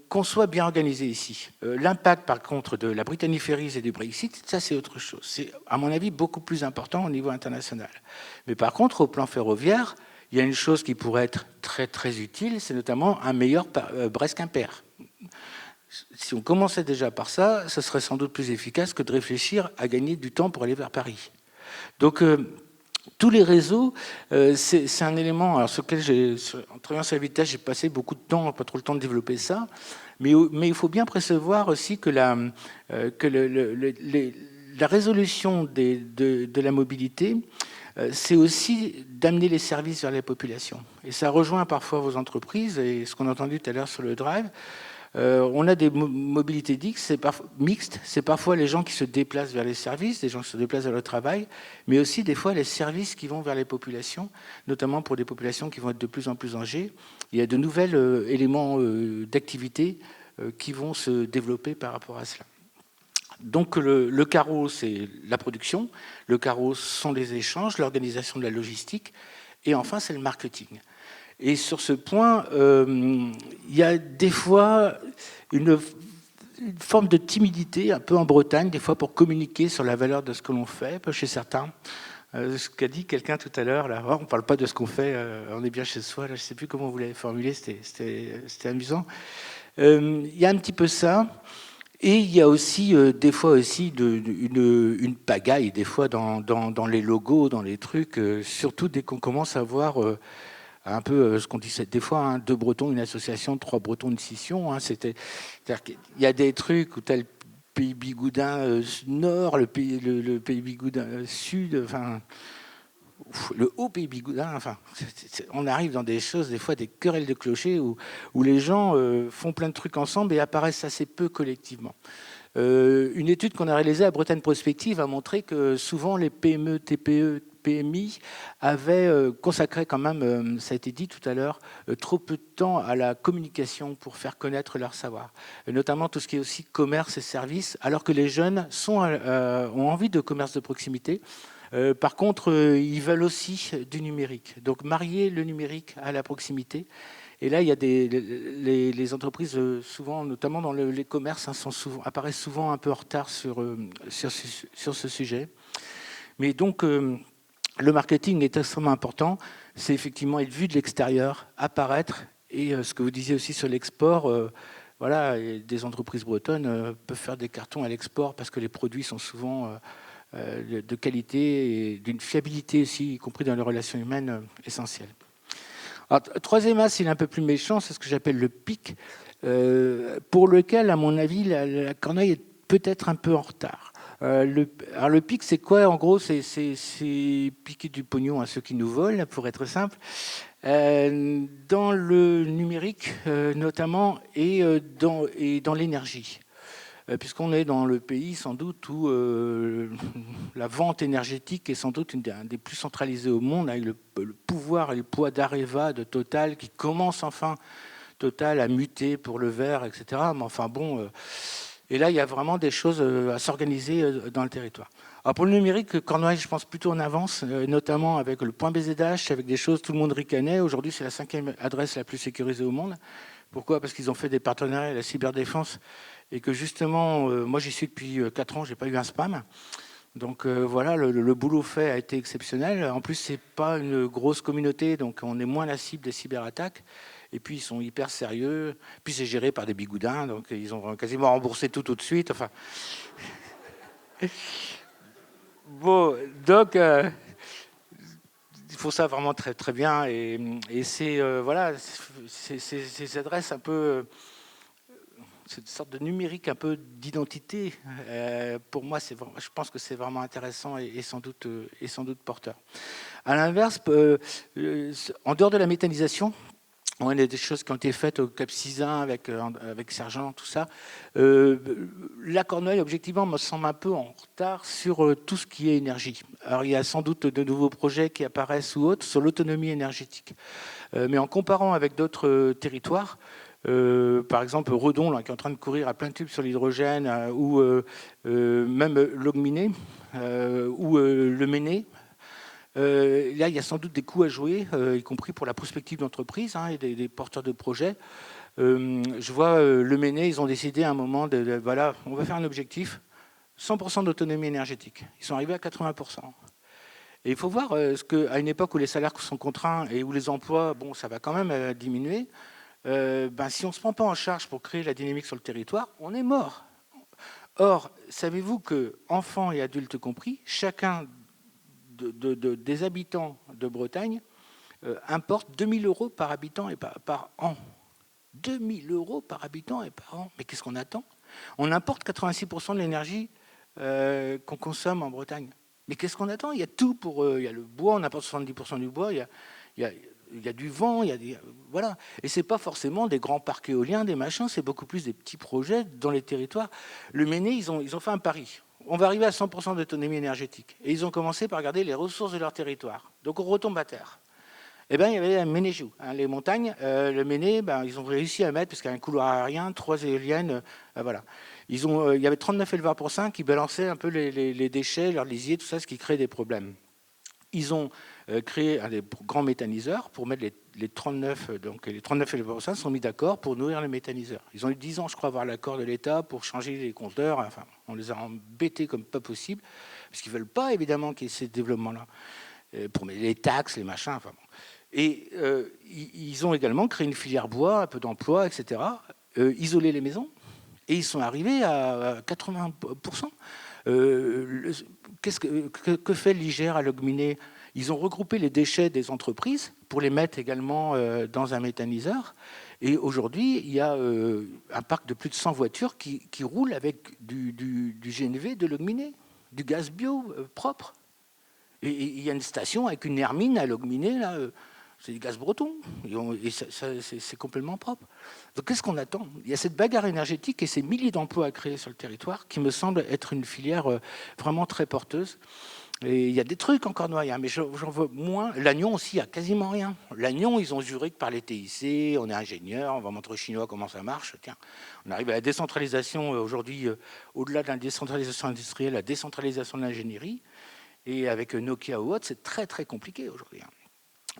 Qu'on soit bien organisé ici. L'impact, par contre, de la Brittany Ferries et du Brexit, ça, c'est autre chose. C'est, à mon avis, beaucoup plus important au niveau international. Mais par contre, au plan ferroviaire, il y a une chose qui pourrait être très, très utile, c'est notamment un meilleur Brest-Quimper. Si on commençait déjà par ça, ce serait sans doute plus efficace que de réfléchir à gagner du temps pour aller vers Paris. Donc, tous les réseaux, c'est un élément sur lequel, en travaillant sur la vitesse, j'ai passé beaucoup de temps, pas trop le temps de développer ça, mais il faut bien précevoir aussi que la résolution de la mobilité, c'est aussi d'amener les services vers les populations. Et ça rejoint parfois vos entreprises, et ce qu'on a entendu tout à l'heure sur le drive. On a des mobilités mixtes, c'est parfois les gens qui se déplacent vers les services, des gens qui se déplacent vers le travail, mais aussi des fois les services qui vont vers les populations, notamment pour des populations qui vont être de plus en plus âgées. Il y a de nouveaux éléments d'activité qui vont se développer par rapport à cela. Donc le carreau, c'est la production, le carreau sont les échanges, l'organisation de la logistique, et enfin c'est le marketing. Et sur ce point, il y a des fois une forme de timidité, un peu en Bretagne, des fois pour communiquer sur la valeur de ce que l'on fait, chez certains. Ce qu'a dit quelqu'un tout à l'heure, là, on ne parle pas de ce qu'on fait, on est bien chez soi, là, je ne sais plus comment vous l'avez formulé, c'était amusant. Il y a un petit peu ça. Et il y a aussi des fois aussi une pagaille, des fois dans les logos, dans les trucs, surtout dès qu'on commence à voir un peu ce qu'on dit des fois, 2 Bretons, une association, 3 Bretons, une scission. C'est-à-dire qu'il y a des trucs où tu as le pays bigoudin nord, le pays bigoudin sud, enfin, le haut pays bigoudin, enfin, on arrive dans des choses, des fois des querelles de clochers où les gens font plein de trucs ensemble et apparaissent assez peu collectivement. Une étude qu'on a réalisée à Bretagne Prospective a montré que souvent les PME, TPE, PMI avaient consacré quand même, ça a été dit tout à l'heure, trop peu de temps à la communication pour faire connaître leur savoir. Et notamment tout ce qui est aussi commerce et services, alors que les jeunes ont envie de commerce de proximité. Par contre, ils veulent aussi du numérique. Donc marier le numérique à la proximité. Et là, il y a les entreprises, souvent, notamment dans les commerces, apparaissent souvent un peu en retard sur ce sujet. Mais donc, le marketing est extrêmement important. C'est effectivement être vu de l'extérieur, apparaître. Et ce que vous disiez aussi sur l'export, voilà, des entreprises bretonnes peuvent faire des cartons à l'export parce que les produits sont souvent de qualité et d'une fiabilité aussi, y compris dans les relations humaines, essentielles. Alors, troisième axe, il est un peu plus méchant, c'est ce que j'appelle le pic, pour lequel, à mon avis, la Corneille est peut-être un peu en retard. Alors le pic, c'est quoi? En gros, c'est piquer du pognon à ceux qui nous volent, pour être simple, dans le numérique notamment et dans l'énergie. Puisqu'on est dans le pays sans doute où la vente énergétique est sans doute une des plus centralisées au monde, avec le pouvoir et le poids d'Areva, de Total, qui commence enfin, Total, à muter pour le vert, etc. Mais enfin bon, et là il y a vraiment des choses à s'organiser dans le territoire. Alors pour le numérique, Cornouailles, je pense plutôt en avance, notamment avec le point BZH, avec des choses, tout le monde ricanait. Aujourd'hui, c'est la 5e adresse la plus sécurisée au monde. Pourquoi? Parce qu'ils ont fait des partenariats avec la cyberdéfense et que justement, moi j'y suis depuis 4 ans, je n'ai pas eu un spam. Donc voilà, le boulot fait a été exceptionnel. En plus, ce n'est pas une grosse communauté, donc on est moins la cible des cyberattaques. Et puis, ils sont hyper sérieux. Puis, c'est géré par des bigoudins, donc ils ont quasiment remboursé tout de suite. Enfin... Bon, donc... ils font ça vraiment très, très bien. Et c'est voilà, ces adresses un peu... cette sorte de numérique un peu d'identité, pour moi, je pense que c'est vraiment intéressant et sans doute porteur. À l'inverse, en dehors de la méthanisation, On a des choses qui ont été faites au Cap Sizun avec Sergent, tout ça. La Cornouaille, objectivement, me semble un peu en retard sur tout ce qui est énergie. Alors, il y a sans doute de nouveaux projets qui apparaissent ou autres sur l'autonomie énergétique. Mais en comparant avec d'autres territoires, par exemple Redon, là, qui est en train de courir à plein tube sur l'hydrogène, ou même Logminé, ou le Méné, là, il y a sans doute des coups à jouer, y compris pour la prospective d'entreprise et des porteurs de projets. Je vois le Méné, ils ont décidé à un moment voilà, on va faire un objectif 100% d'autonomie énergétique. Ils sont arrivés à 80%. Et il faut voir qu'à une époque où les salaires sont contraints et où les emplois, bon, ça va quand même diminuer, si on ne se prend pas en charge pour créer la dynamique sur le territoire, on est mort. Or, savez-vous que, enfants et adultes compris, chacun des habitants de Bretagne importe 2 000 € par habitant et par an. 2 000 € par habitant et par an. Mais qu'est-ce qu'on attend? On importe 86% de l'énergie qu'on consomme en Bretagne. Mais qu'est-ce qu'on attend? Il y a tout pour... il y a le bois, on apporte 70% du bois, il y a du vent, voilà. Et ce n'est pas forcément des grands parcs éoliens, des machins, c'est beaucoup plus des petits projets dans les territoires. Le Méné, ils ont fait un pari. On va arriver à 100% d'autonomie énergétique. Et ils ont commencé par regarder les ressources de leur territoire. Donc on retombe à terre. Eh bien, il y avait un Ménéjou, les montagnes. Le Méné, ils ont réussi à mettre, parce qu'il y a un couloir aérien, 3 éoliennes, voilà. Il y avait 39 éleveurs pour 5 qui balançaient un peu les déchets, leurs lisiers, tout ça, ce qui crée des problèmes. Ils ont créé un des grands méthaniseurs pour mettre les 39, donc les 39 éleveurs pour 5 sont mis d'accord pour nourrir les méthaniseurs. Ils ont eu 10 ans, je crois, à avoir l'accord de l'État pour changer les compteurs. Enfin, on les a embêtés comme pas possible, parce qu'ils ne veulent pas, évidemment, qu'il y ait ces développements-là, pour les taxes, les machins, enfin bon. Et ils ont également créé une filière bois, un peu d'emploi, etc., isolé les maisons, et ils sont arrivés à 80%. Que fait l'IGR à Logminé? Ils ont regroupé les déchets des entreprises pour les mettre également dans un méthaniseur. Et aujourd'hui, il y a un parc de plus de 100 voitures qui roulent avec du GNV de Logminé, du gaz bio propre. Et il y a une station avec une hermine à Logminé, là, c'est du gaz breton, et c'est complètement propre. Donc qu'est-ce qu'on attend? Il y a cette bagarre énergétique et ces milliers d'emplois à créer sur le territoire qui me semble être une filière vraiment très porteuse. Et il y a des trucs en Cornouaille, mais j'en veux moins. Lannion aussi, il n'y a quasiment rien. Lannion, ils ont juré que par les TIC, on est ingénieur, on va montrer aux Chinois comment ça marche. Tiens, on arrive à la décentralisation aujourd'hui, au-delà de la décentralisation industrielle, la décentralisation de l'ingénierie. Et avec Nokia ou autre, c'est très très compliqué aujourd'hui.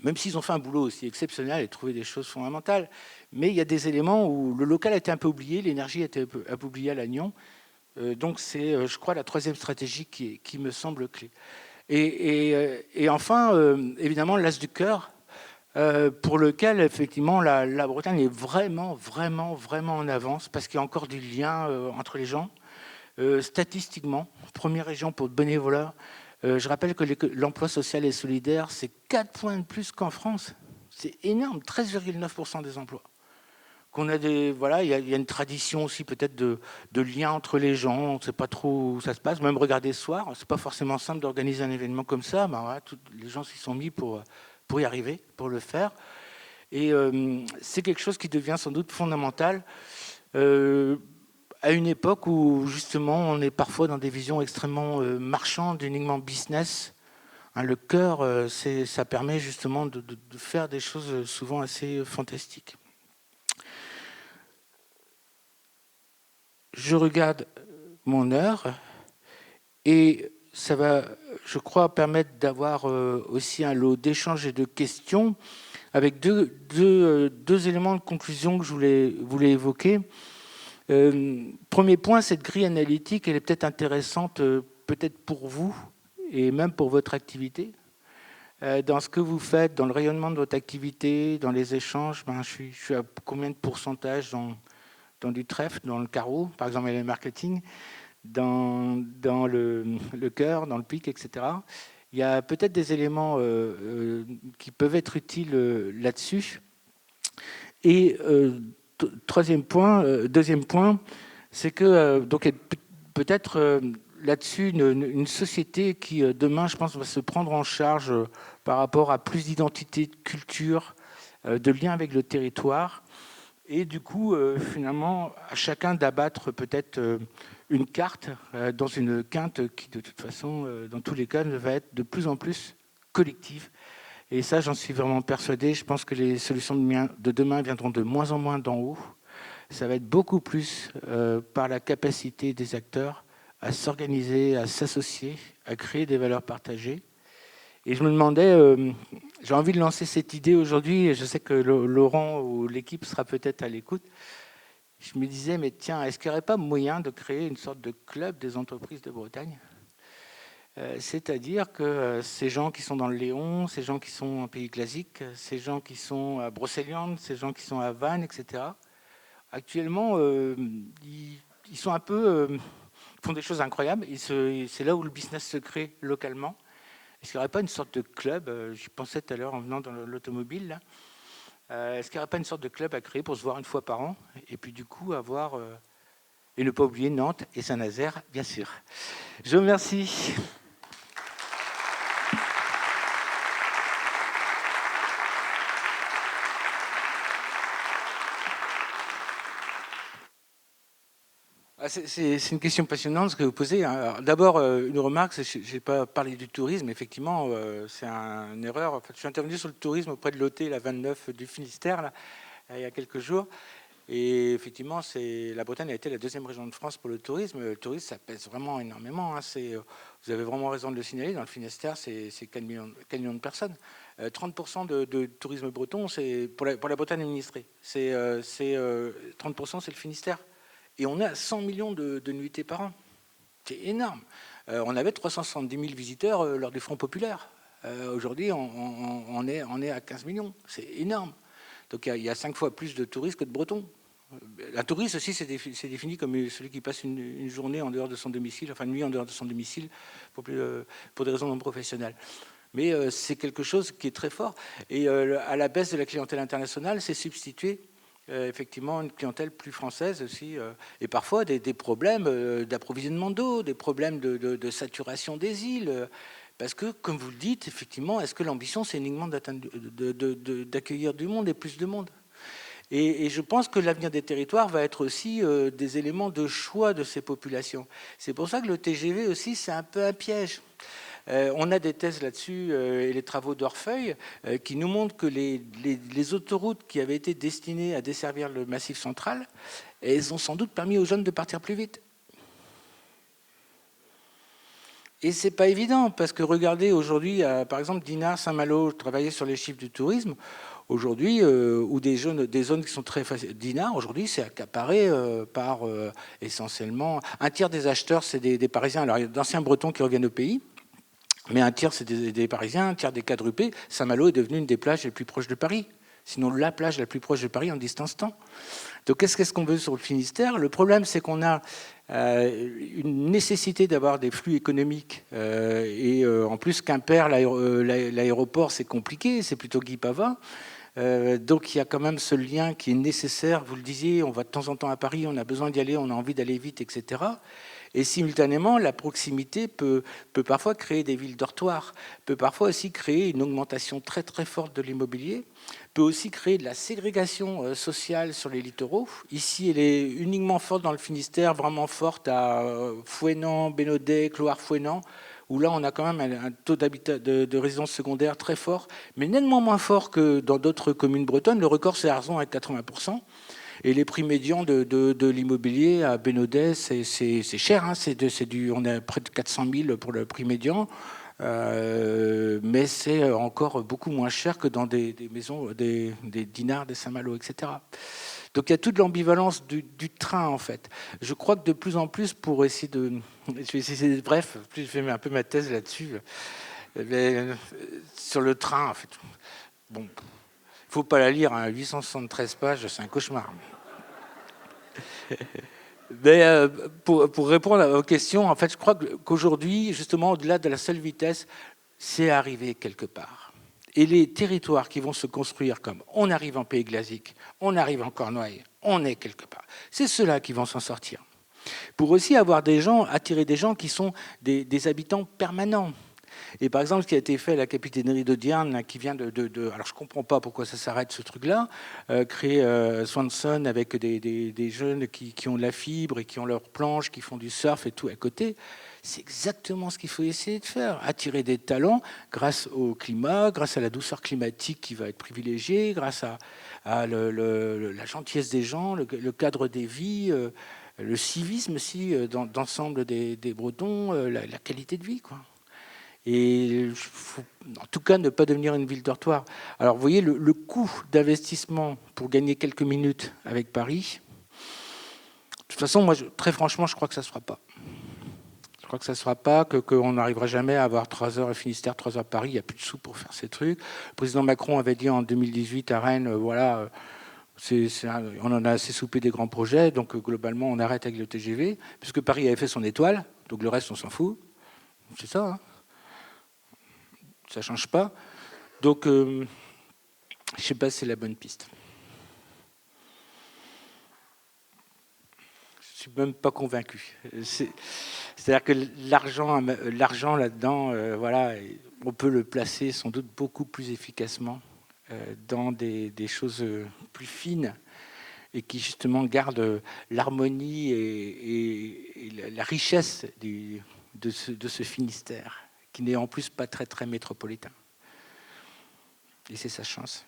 Même s'ils ont fait un boulot aussi exceptionnel et trouvé des choses fondamentales. Mais il y a des éléments où le local a été un peu oublié, l'énergie a été un peu oubliée à Lannion. Donc c'est, je crois, la troisième stratégie qui me semble clé. Et enfin, évidemment, l'as du cœur, pour lequel, effectivement, la Bretagne est vraiment, vraiment, vraiment en avance, parce qu'il y a encore du lien entre les gens. Statistiquement, première région pour le bénévolat. Je rappelle que l'emploi social et solidaire, c'est 4 points de plus qu'en France. C'est énorme, 13,9% des emplois. Qu'on a voilà, il y a une tradition aussi peut-être de lien entre les gens, on ne sait pas trop où ça se passe. Même regarder ce soir, c'est pas forcément simple d'organiser un événement comme ça, mais voilà, les gens s'y sont mis pour y arriver, pour le faire. Et c'est quelque chose qui devient sans doute fondamental à une époque où justement on est parfois dans des visions extrêmement marchandes, uniquement business. Le cœur, ça permet justement de faire des choses souvent assez fantastiques. Je regarde mon heure et ça va, je crois, permettre d'avoir aussi un lot d'échanges et de questions avec deux éléments de conclusion que je voulais évoquer. Premier point, cette grille analytique, elle est peut-être intéressante peut-être pour vous et même pour votre activité. Dans ce que vous faites, dans le rayonnement de votre activité, dans les échanges, je suis à combien de pourcentage dans du trèfle, dans le carreau, par exemple, le marketing, dans le cœur, dans le pic, etc. Il y a peut-être des éléments qui peuvent être utiles là-dessus. Et deuxième point, c'est que donc peut-être là-dessus une société qui demain, je pense, va se prendre en charge par rapport à plus d'identité, de culture, de lien avec le territoire, et du coup, finalement, à chacun d'abattre peut-être une carte dans une quinte qui, de toute façon, dans tous les cas, va être de plus en plus collective. Et ça, j'en suis vraiment persuadé. Je pense que les solutions de demain viendront de moins en moins d'en haut. Ça va être beaucoup plus par la capacité des acteurs à s'organiser, à s'associer, à créer des valeurs partagées. Et je me demandais, j'ai envie de lancer cette idée aujourd'hui, et je sais que Laurent ou l'équipe sera peut-être à l'écoute. Je me disais, mais tiens, est-ce qu'il n'y aurait pas moyen de créer une sorte de club des entreprises de Bretagne ? C'est-à-dire que ces gens qui sont dans le Léon, ces gens qui sont en Pays Classique, ces gens qui sont à Brocéliande, ces gens qui sont à Vannes, etc., actuellement, ils sont un peu... font des choses incroyables, et c'est là où le business se crée localement. Est-ce qu'il n'y aurait pas une sorte de club, j'y pensais tout à l'heure en venant dans l'automobile, là, est-ce qu'il n'y aurait pas une sorte de club à créer pour se voir une fois par an, et puis du coup avoir, et ne pas oublier Nantes et Saint-Nazaire, bien sûr. Je vous remercie. C'est une question passionnante ce que vous posez. D'abord, une remarque, je n'ai pas parlé du tourisme. Effectivement, c'est une erreur. En fait, je suis intervenu sur le tourisme auprès de l'OT, la 29 du Finistère, là, il y a quelques jours. Et effectivement, la Bretagne a été la deuxième région de France pour le tourisme. Le tourisme, ça pèse vraiment énormément. Vous avez vraiment raison de le signaler. Dans le Finistère, c'est 4 millions de personnes. 30% de tourisme breton, c'est pour la Bretagne administrée. 30%, c'est le Finistère. Et on est à 100 millions de nuitées par an. C'est énorme. On avait 370 000 visiteurs lors du Front populaire. Aujourd'hui, on est à 15 millions. C'est énorme. Donc il y a 5 fois plus de touristes que de Bretons. Un touriste aussi, c'est défini comme celui qui passe une journée en dehors de son domicile, enfin une nuit en dehors de son domicile, pour des raisons non professionnelles. Mais c'est quelque chose qui est très fort. Et à la baisse de la clientèle internationale, c'est substitué effectivement une clientèle plus française aussi, et parfois des problèmes d'approvisionnement d'eau, des problèmes de saturation des îles, parce que, comme vous le dites, effectivement, est-ce que l'ambition, c'est uniquement d'accueillir du monde et plus de monde ? Et je pense que l'avenir des territoires va être aussi des éléments de choix de ces populations. C'est pour ça que le TGV aussi, c'est un peu un piège. On a des thèses là-dessus et les travaux d'Orfeuille qui nous montrent que les autoroutes qui avaient été destinées à desservir le Massif central, elles ont sans doute permis aux jeunes de partir plus vite. Et c'est pas évident, parce que regardez aujourd'hui, par exemple, Dinard, Saint-Malo, je travaillais sur les chiffres du tourisme, aujourd'hui, ou des zones qui sont très faciles. Dinard, aujourd'hui, c'est accaparé par essentiellement... Un tiers des acheteurs, c'est des Parisiens. Alors, il y a d'anciens Bretons qui reviennent au pays, mais un tiers, c'est des Parisiens, un tiers des quadrupés. Saint-Malo est devenu une des plages les plus proches de Paris. Sinon, la plage la plus proche de Paris en distance temps. Donc, qu'est-ce qu'on veut sur le Finistère ? Le problème, c'est qu'on a une nécessité d'avoir des flux économiques. Et en plus, Quimper, l'aéroport, c'est compliqué, c'est plutôt Guy Pavin. Donc, il y a quand même ce lien qui est nécessaire. Vous le disiez, on va de temps en temps à Paris, on a besoin d'y aller, on a envie d'aller vite, etc. Et simultanément, la proximité peut parfois créer des villes dortoirs, peut parfois aussi créer une augmentation très très forte de l'immobilier, peut aussi créer de la ségrégation sociale sur les littoraux. Ici, elle est uniquement forte dans le Finistère, vraiment forte à Fouesnant, Bénodet, Clohars-Fouesnant, où là, on a quand même un taux d'habitat de résidence secondaire très fort, mais nettement moins fort que dans d'autres communes bretonnes. Le record, c'est Arzon avec 80%. Et les prix médians de l'immobilier à Bénodet, c'est cher. Hein, on est à près de 400 000 pour le prix médian. Mais c'est encore beaucoup moins cher que dans des maisons, des Dinard, des Saint-Malo, etc. Donc il y a toute l'ambivalence du train, en fait. Je crois que de plus en plus, pour essayer de... Bref, je fais un peu ma thèse là-dessus. Sur le train, en fait. Bon, il ne faut pas la lire, hein, 873 pages, c'est un cauchemar. Mais pour répondre aux questions, en fait, je crois qu'aujourd'hui, justement, au-delà de la seule vitesse, c'est arrivé quelque part. Et les territoires qui vont se construire comme on arrive en Pays Glasique, on arrive en Cornouailles, on est quelque part, c'est ceux-là qui vont s'en sortir. Pour aussi avoir attirer des gens qui sont des habitants permanents. Et par exemple, ce qui a été fait à la capitainerie de Diane, qui vient alors je ne comprends pas pourquoi ça s'arrête ce truc-là, créer Swanson avec des jeunes qui ont de la fibre et qui ont leur planche, qui font du surf et tout à côté. C'est exactement ce qu'il faut essayer de faire. Attirer des talents grâce au climat, grâce à la douceur climatique qui va être privilégiée, grâce à la gentillesse des gens, le cadre des vies, le civisme aussi d'ensemble des Bretons, la qualité de vie, quoi. Et il faut en tout cas ne pas devenir une ville dortoir. Alors vous voyez, le coût d'investissement pour gagner quelques minutes avec Paris, de toute façon, moi, très franchement, je crois que ça ne se fera pas. Je crois que ça ne se fera pas, qu'on n'arrivera jamais à avoir 3 heures à Finistère, 3 heures à Paris. Il n'y a plus de sous pour faire ces trucs. Le président Macron avait dit en 2018 à Rennes, voilà, on en a assez soupé des grands projets, donc globalement, on arrête avec le TGV, puisque Paris avait fait son étoile, donc le reste, on s'en fout. C'est ça, hein. Ça ne change pas. Donc, je ne sais pas si c'est la bonne piste. Je ne suis même pas convaincu. C'est-à-dire que l'argent là-dedans, voilà, on peut le placer sans doute beaucoup plus efficacement dans des choses plus fines et qui justement gardent l'harmonie et la richesse de ce Finistère, qui n'est en plus pas très, très métropolitain. Et c'est sa chance.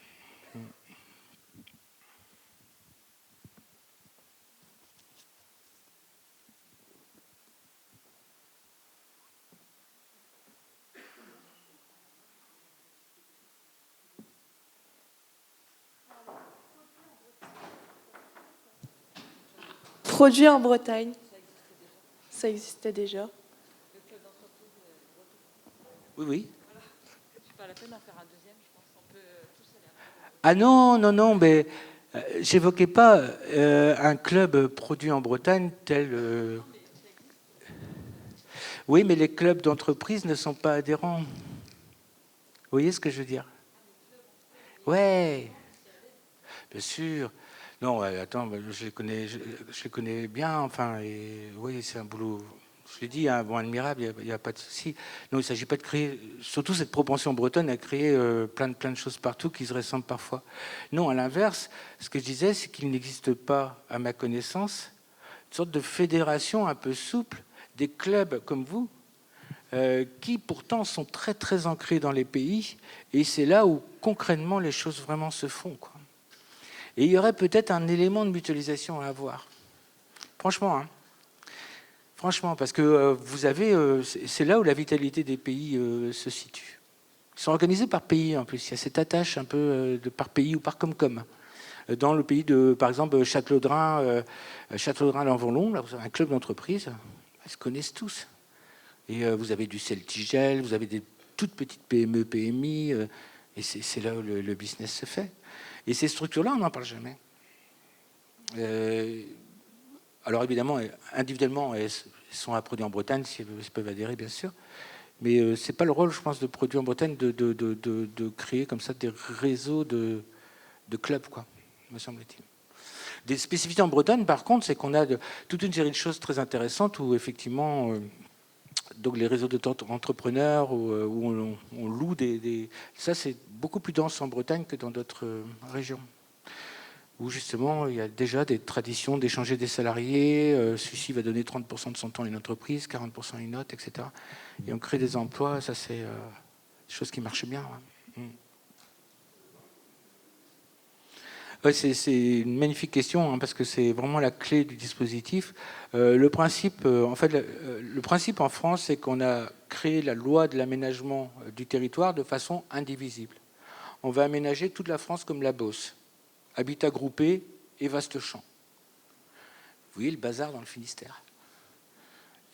Produit en Bretagne. Ça existait déjà. Oui, oui. C'est pas la peine d'en faire un deuxième, je pense qu'on peut tous aller. Ah non, mais j'évoquais pas un club produit en Bretagne tel... Oui, mais les clubs d'entreprise ne sont pas adhérents. Vous voyez ce que je veux dire? Ouais, bien sûr. Non, attends, je les connais bien, enfin, et oui, c'est un boulot... Je l'ai dit, hein, bon, admirable, il n'y a pas de souci. Non, il ne s'agit pas de créer, surtout cette propension bretonne à créer plein de choses partout qui se ressemblent parfois. Non, à l'inverse, ce que je disais, c'est qu'il n'existe pas, à ma connaissance, une sorte de fédération un peu souple des clubs comme vous, qui pourtant sont très très ancrés dans les pays, et c'est là où concrètement les choses vraiment se font, quoi. Et il y aurait peut-être un élément de mutualisation à avoir. Franchement, hein. Franchement, parce que vous avez, c'est là où la vitalité des pays se situe. Ils sont organisés par pays en plus. Il y a cette attache un peu de par pays ou par Comcom. Dans le pays de, par exemple, Châtelaudrin-Lanvolon, là, vous avez un club d'entreprise. Ils se connaissent tous. Et vous avez du Celtigel, vous avez des toutes petites PME, PMI, et c'est là où le business se fait. Et ces structures-là, on n'en parle jamais. Alors évidemment, individuellement, elles sont à produire en Bretagne, si elles peuvent adhérer, bien sûr. Mais ce n'est pas le rôle, je pense, de produire en Bretagne de créer comme ça des réseaux de clubs, quoi, me semble-t-il. Des spécificités en Bretagne, par contre, c'est qu'on a toute une série de choses très intéressantes où, effectivement, donc les réseaux d'entrepreneurs, où on loue ça, c'est beaucoup plus dense en Bretagne que dans d'autres régions, où justement il y a déjà des traditions d'échanger des salariés, celui-ci va donner 30% de son temps à une entreprise, 40% à une autre, etc. Et on crée des emplois, ça c'est des choses qui marchent bien. Ouais. Ouais, c'est une magnifique question, hein, parce que c'est vraiment la clé du dispositif. Le principe en France, c'est qu'on a créé la loi de l'aménagement du territoire de façon indivisible. On va aménager toute la France comme la Beauce. Habitat groupé et vaste champ. Vous voyez le bazar dans le Finistère.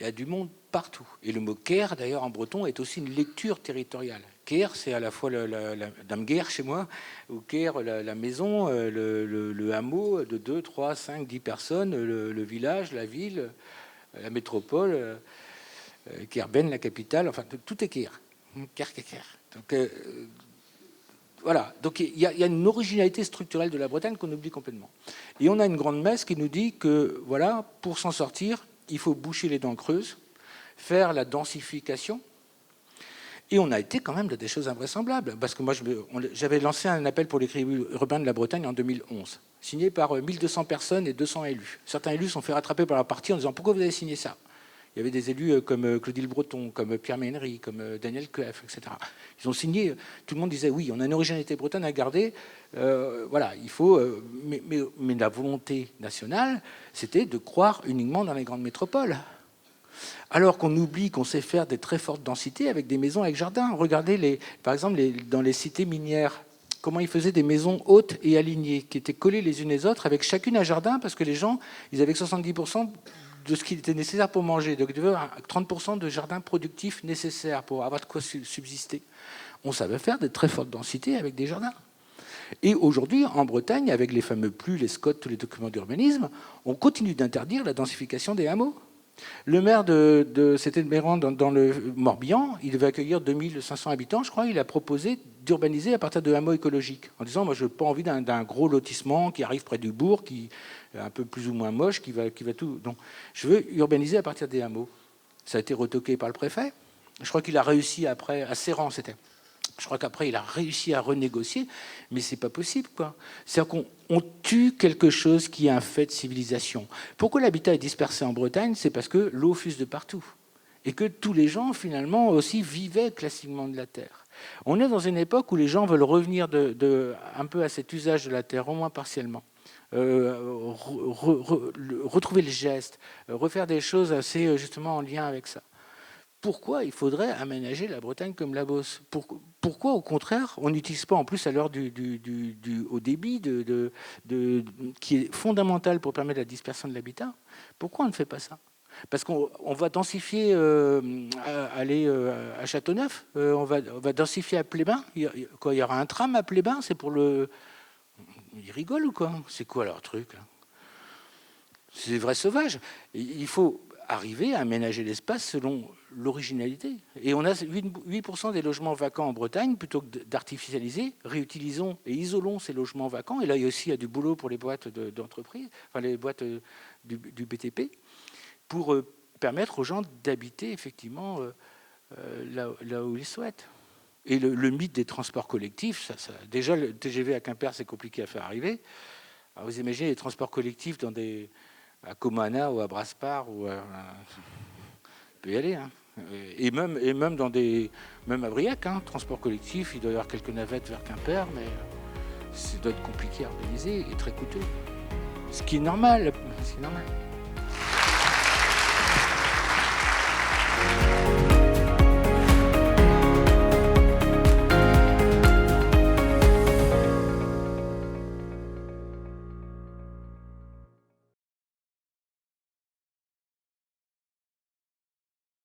Il y a du monde partout. Et le mot Caire, d'ailleurs, en breton, est aussi une lecture territoriale. Caire, c'est à la fois la Dame Guerre chez moi, ou Caire, la maison, le hameau de 2, 3, 5, 10 personnes, le village, la ville, la métropole, Caire-Ben, la capitale, enfin, tout est Caire. Caire. Donc, voilà, donc il y a une originalité structurelle de la Bretagne qu'on oublie complètement. Et on a une grande messe qui nous dit que, voilà, pour s'en sortir, il faut boucher les dents creuses, faire la densification, Et on a été quand même dans des choses invraisemblables. Parce que moi, j'avais lancé un appel pour les crédits urbains de la Bretagne en 2011, signé par 1200 personnes et 200 élus. Certains élus sont fait rattraper par la partie en disant « Pourquoi vous avez signé ça ?» Il y avait des élus comme Claudine Breton, comme Pierre Ménry, comme Daniel Coeuf, etc. Ils ont signé, tout le monde disait « Oui, on a une originalité bretonne à garder. Voilà, il faut... mais la volonté nationale, c'était de croire uniquement dans les grandes métropoles. Alors qu'on oublie qu'on sait faire des très fortes densités avec des maisons avec jardin. Regardez, par exemple, dans les cités minières, comment ils faisaient des maisons hautes et alignées, qui étaient collées les unes les autres, avec chacune un jardin, parce que les gens, ils avaient 70% de ce qui était nécessaire pour manger. Donc, il y avait 30% de jardin productif nécessaire pour avoir de quoi subsister. On savait faire de très fortes densités avec des jardins. Et aujourd'hui, en Bretagne, avec les fameux PLU, les SCOT, tous les documents d'urbanisme, on continue d'interdire la densification des hameaux. Le maire c'était de Méran dans le Morbihan, il devait accueillir 2500 habitants, je crois. Il a proposé d'urbaniser à partir de hameaux écologiques, en disant moi je n'ai pas envie d'un gros lotissement qui arrive près du bourg, qui est un peu plus ou moins moche, qui va tout. Donc je veux urbaniser à partir des hameaux. Ça a été retoqué par le préfet. Je crois qu'il a réussi après, à Séran c'était. Je crois qu'après, il a réussi à renégocier, mais c'est pas possible, quoi. C'est-à-dire qu'on tue quelque chose qui est un fait de civilisation. Pourquoi l'habitat est dispersé en Bretagne? C'est parce que l'eau fuse de partout. Et que tous les gens, finalement, aussi vivaient classiquement de la terre. On est dans une époque où les gens veulent revenir un peu à cet usage de la terre, au moins partiellement. Retrouver le geste, refaire des choses assez, justement, en lien avec ça. Pourquoi il faudrait aménager la Bretagne comme la Beauce? Pourquoi, au contraire, on n'utilise pas, en plus, à l'heure du haut débit, qui est fondamental pour permettre la dispersion de l'habitat, pourquoi on ne fait pas ça? Parce qu'on va densifier, aller à Châteauneuf, on va densifier à Plébin. Il y aura un tram à Plébin, c'est pour le... Ils rigolent ou quoi? C'est quoi leur truc là? C'est des vrais sauvages. Il faut arriver à aménager l'espace selon l'originalité. Et on a 8% des logements vacants en Bretagne, plutôt que d'artificialiser, réutilisons et isolons ces logements vacants. Et là, il y a aussi du boulot pour les boîtes d'entreprise, enfin les boîtes du BTP, pour permettre aux gens d'habiter effectivement là où ils souhaitent. Et le mythe des transports collectifs, déjà le TGV à Quimper, c'est compliqué à faire arriver. Alors vous imaginez les transports collectifs à Comana ou à Brasparts, on peut y aller. Hein. Et même même à Briac, hein, transport collectif, il doit y avoir quelques navettes vers Quimper, mais ça doit être compliqué à organiser et très coûteux. Ce qui est normal.